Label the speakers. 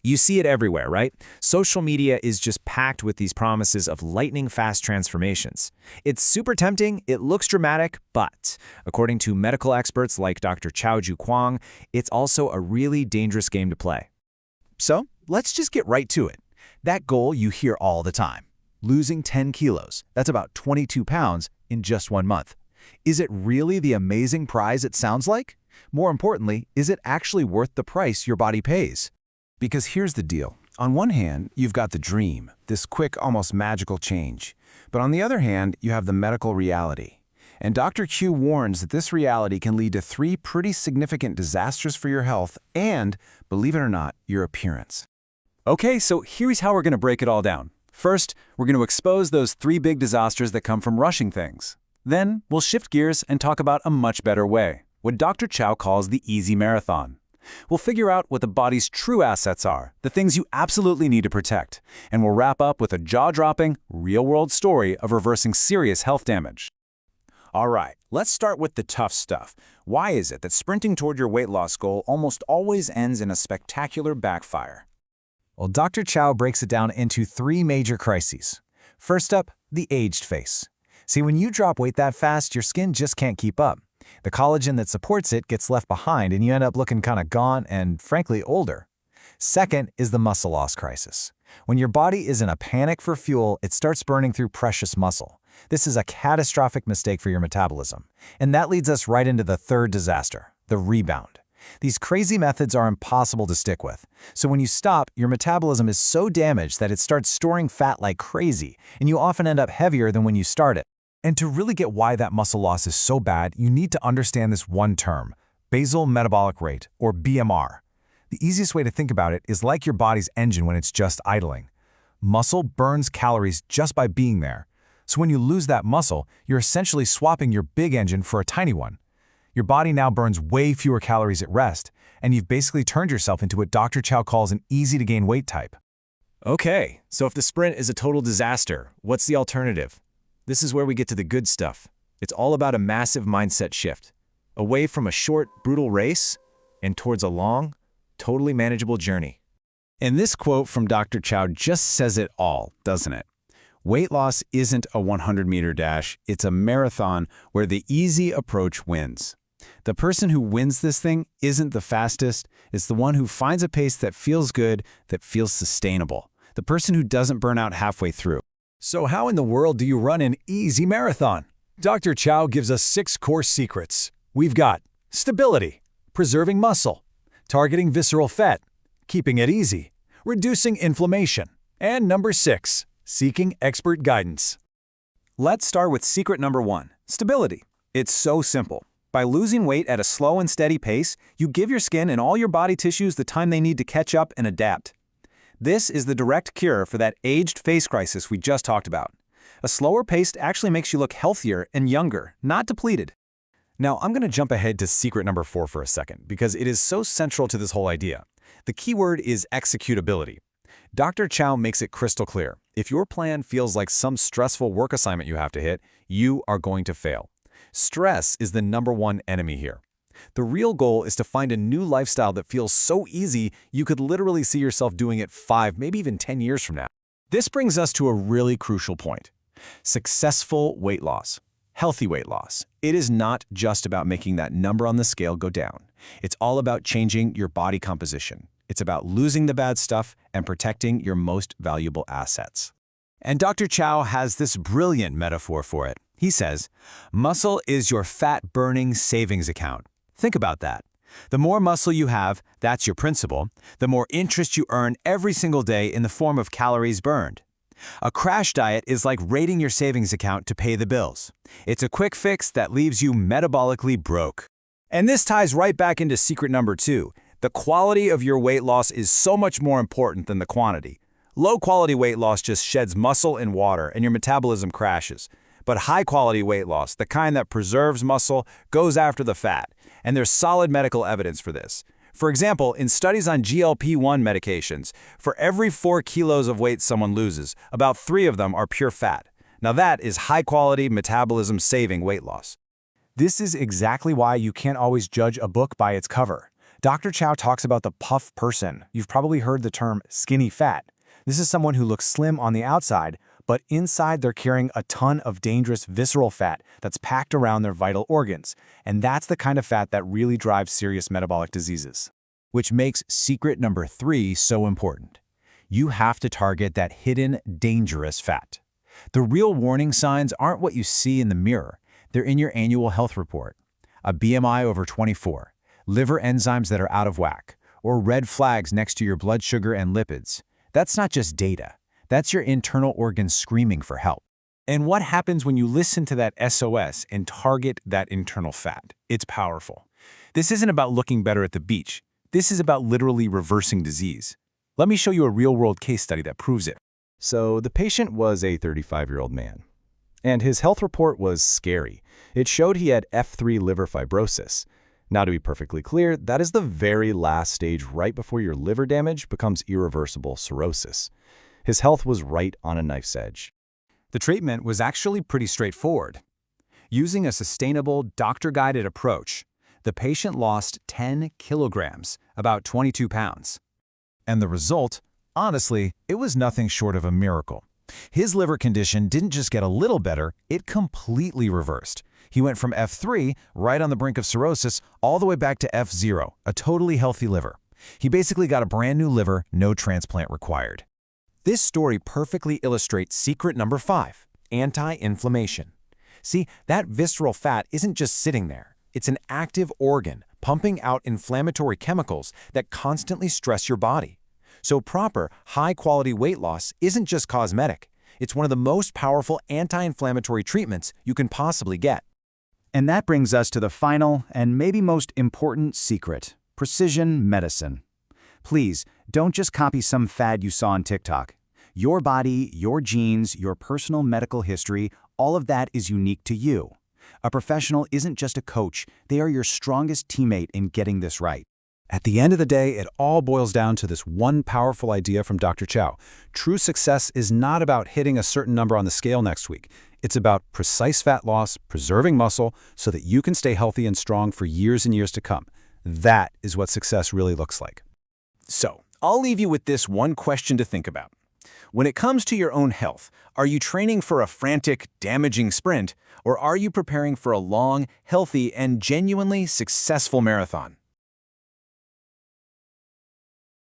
Speaker 1: You see it everywhere, right? Social media is just packed with these promises of lightning-fast transformations. It's super tempting, it looks dramatic, but according to medical experts like Dr. Chao-Ju Kwang, it's also a really dangerous game to play.
Speaker 2: So, let's just get right to it. That goal you hear all the time. Losing 10 kilos, that's about 22 pounds in just 1 month. Is it really the amazing prize it sounds like? More importantly, is it actually worth the price your body pays? Because here's the deal. On one hand, you've got the dream, this quick, almost magical change. But on the other hand, you have the medical reality. And Dr. Q warns that this reality can lead to 3 pretty significant disasters for your health and, believe it or not, your appearance.
Speaker 3: Okay, so here's how we're going to break it all down. First, we're going to expose those 3 big disasters that come from rushing things. Then, we'll shift gears and talk about a much better way, what Dr. Chao calls the easy marathon. We'll figure out what the body's true assets are, the things you absolutely need to protect, and we'll wrap up with a jaw-dropping, real-world story of reversing serious health damage.
Speaker 2: All right, let's start with the tough stuff. Why is it that sprinting toward your weight loss goal almost always ends in a spectacular backfire?
Speaker 1: Well, Dr. Chao breaks it down into 3 major crises. First up, the aged face. See, when you drop weight that fast, your skin just can't keep up. The collagen that supports it gets left behind and you end up looking kind of gaunt and, frankly, older. Second is the muscle loss crisis. When your body is in a panic for fuel, it starts burning through precious muscle. This is a catastrophic mistake for your metabolism. And that leads us right into the third disaster, the rebound. These crazy methods are impossible to stick with. So when you stop, your metabolism is so damaged that it starts storing fat like crazy, and you often end up heavier than when you started. And to really get why that muscle loss is so bad, you need to understand this one term, basal metabolic rate, or BMR. The easiest way to think about it is like your body's engine when it's just idling. Muscle burns calories just by being there. So when you lose that muscle, you're essentially swapping your big engine for a tiny one. Your body now burns way fewer calories at rest, and you've basically turned yourself into what Dr. Chao calls an easy-to-gain weight type.
Speaker 3: Okay, so if the sprint is a total disaster, what's the alternative? This is where we get to the good stuff. It's all about a massive mindset shift, away from a short, brutal race and towards a long, totally manageable journey.
Speaker 2: And this quote from Dr. Chao just says it all, doesn't it? Weight loss isn't a 100-meter dash, it's a marathon where the easy approach wins. The person who wins this thing isn't the fastest, it's the one who finds a pace that feels good, that feels sustainable. The person who doesn't burn out halfway through.
Speaker 4: So how in the world do you run an easy marathon? Dr. Chao gives us 6 core secrets. We've got stability, preserving muscle, targeting visceral fat, keeping it easy, reducing inflammation, and number 6, seeking expert guidance.
Speaker 3: Let's start with secret number 1, stability. It's so simple. By losing weight at a slow and steady pace, you give your skin and all your body tissues the time they need to catch up and adapt. This is the direct cure for that aged face crisis we just talked about. A slower pace actually makes you look healthier and younger, not depleted.
Speaker 1: Now, I'm going to jump ahead to secret number 4 for a second, because it is so central to this whole idea. The key word is executability. Dr. Chao makes it crystal clear. If your plan feels like some stressful work assignment you have to hit, you are going to fail. Stress is the #1 enemy here. The real goal is to find a new lifestyle that feels so easy you could literally see yourself doing it 5, maybe even 10 years from now. This brings us to a really crucial point. Successful weight loss. Healthy weight loss. It is not just about making that number on the scale go down. It's all about changing your body composition. It's about losing the bad stuff and protecting your most valuable assets. And Dr. Chao has this brilliant metaphor for it. He says, muscle is your fat-burning savings account. Think about that. The more muscle you have, that's your principal, the more interest you earn every single day in the form of calories burned. A crash diet is like raiding your savings account to pay the bills. It's a quick fix that leaves you metabolically broke. And this ties right back into secret number 2. The quality of your weight loss is so much more important than the quantity. Low-quality weight loss just sheds muscle and water, and your metabolism crashes. But high-quality weight loss, the kind that preserves muscle, goes after the fat. And there's solid medical evidence for this. For example, in studies on GLP-1 medications, for every 4 kilos of weight someone loses, about 3 of them are pure fat. Now that is high-quality, metabolism-saving weight loss. This is exactly why you can't always judge a book by its cover.
Speaker 5: Dr. Chow talks about the puff person. You've probably heard the term skinny fat. This is someone who looks slim on the outside, but inside they're carrying a ton of dangerous visceral fat that's packed around their vital organs. And that's the kind of fat that really drives serious metabolic diseases.
Speaker 2: Which makes secret number 3 so important. You have to target that hidden, dangerous fat. The real warning signs aren't what you see in the mirror. They're in your annual health report. A BMI over 24, liver enzymes that are out of whack, or red flags next to your blood sugar and lipids. That's not just data. That's your internal organs screaming for help.
Speaker 3: And what happens when you listen to that SOS and target that internal fat? It's powerful. This isn't about looking better at the beach. This is about literally reversing disease. Let me show you a real-world case study that proves it.
Speaker 6: So the patient was a 35-year-old man, and his health report was scary. It showed he had F3 liver fibrosis. Now, to be perfectly clear, that is the very last stage right before your liver damage becomes irreversible cirrhosis. His health was right on a knife's edge.
Speaker 1: The treatment was actually pretty straightforward. Using a sustainable, doctor-guided approach, the patient lost 10 kilograms, about 22 pounds.
Speaker 2: And the result? Honestly, it was nothing short of a miracle. His liver condition didn't just get a little better, it completely reversed. He went from F3, right on the brink of cirrhosis, all the way back to F0, a totally healthy liver. He basically got a brand new liver, no transplant required.
Speaker 1: This story perfectly illustrates secret number 5, anti-inflammation. See, that visceral fat isn't just sitting there. It's an active organ pumping out inflammatory chemicals that constantly stress your body. So proper, high-quality weight loss isn't just cosmetic. It's one of the most powerful anti-inflammatory treatments you can possibly get.
Speaker 2: And that brings us to the final and maybe most important secret: precision medicine. Please, don't just copy some fad you saw on TikTok. Your body, your genes, your personal medical history, all of that is unique to you. A professional isn't just a coach, they are your strongest teammate in getting this right.
Speaker 3: At the end of the day, it all boils down to this one powerful idea from Dr. Chow. True success is not about hitting a certain number on the scale next week. It's about precise fat loss, preserving muscle, so that you can stay healthy and strong for years and years to come. That is what success really looks like. So, I'll leave you with this one question to think about. When it comes to your own health, are you training for a frantic, damaging sprint, or are you preparing for a long, healthy, and genuinely successful marathon?